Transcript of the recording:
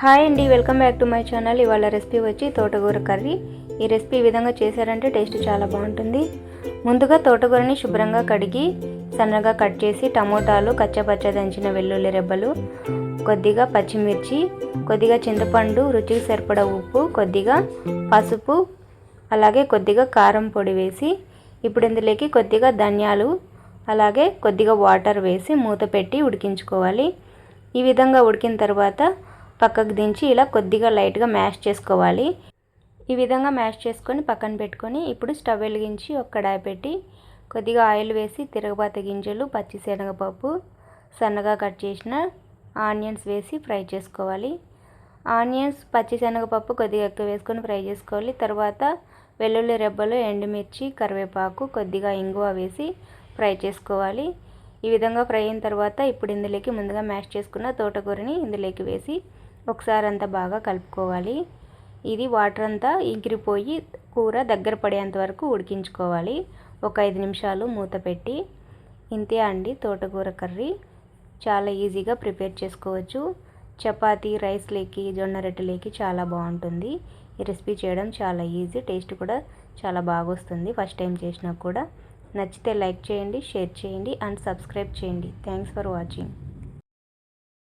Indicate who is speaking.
Speaker 1: Hi అండి, welcome back to my channel. ఇవాళ recipe వచ్చి తోటకూర కర్రీ. ఈ రెసిపీ ఈ విధంగా చేశారంటే టేస్ట్ చాలా బాగుంటుంది. ముందుగా తోటకూరని శుభ్రంగా కడిగి సన్నగా కట్ చేసి టమోటాలు, కచ్చపచ్చ దంచిన వెల్లుల్లి రెబ్బలు, కొద్దిగా పచ్చిమిర్చి, కొద్దిగా చింతపండు, రుచికి సరిపడా ఉప్పు, కొద్దిగా పసుపు, అలాగే కొద్దిగా కారం పొడి వేసి ఇప్పుడు ఇందులోకి కొద్దిగా ధనియాలు, అలాగే కొద్దిగా వాటర్ వేసి మూత పెట్టి ఉడికించుకోవాలి. ఈ విధంగా ఉడికిన తర్వాత పక్కకు దించి ఇలా కొద్దిగా లైట్గా మ్యాష్ చేసుకోవాలి. ఈ విధంగా మ్యాష్ చేసుకొని పక్కన పెట్టుకొని ఇప్పుడు స్టవ్ వెలిగించి ఒక కడాయి పెట్టి కొద్దిగా ఆయిల్ వేసి తిరగబాత గింజలు, పచ్చిశనగపప్పు, సన్నగా కట్ చేసిన ఆనియన్స్ వేసి ఫ్రై చేసుకోవాలి. ఆనియన్స్, పచ్చిశనగపప్పు కొద్దిగా ఎక్కువ వేసుకొని ఫ్రై చేసుకోవాలి. తర్వాత వెల్లుల్లి రెబ్బలు, ఎండుమిర్చి, కరివేపాకు, కొద్దిగా ఇంగువ వేసి ఫ్రై చేసుకోవాలి. ఈ విధంగా ఫ్రై అయిన తర్వాత ఇప్పుడు ఇందులోకి ముందుగా మ్యాష్ చేసుకున్న తోటకూరని ఇందులోకి వేసి ఒకసారి అంతా బాగా కలుపుకోవాలి. ఇది వాటర్ అంతా ఇంకిరిపోయి కూర దగ్గర పడేంత వరకు ఉడికించుకోవాలి. ఒక 5 నిమిషాలు మూత పెట్టి. ఇంతే అండి తోటకూర కర్రీ. చాలా ఈజీగా ప్రిపేర్ చేసుకోవచ్చు. చపాతీ, రైస్లోకి, జొన్న రొట్టెలోకి చాలా బాగుంటుంది. ఈ రెసిపీ చేయడం చాలా ఈజీ, టేస్ట్ కూడా చాలా బాగా వస్తుంది. ఫస్ట్ టైం చేసినా కూడా. నచ్చితే లైక్ చేయండి, షేర్ చేయండి అండ్ సబ్స్క్రైబ్ చేయండి. Thanks for watching.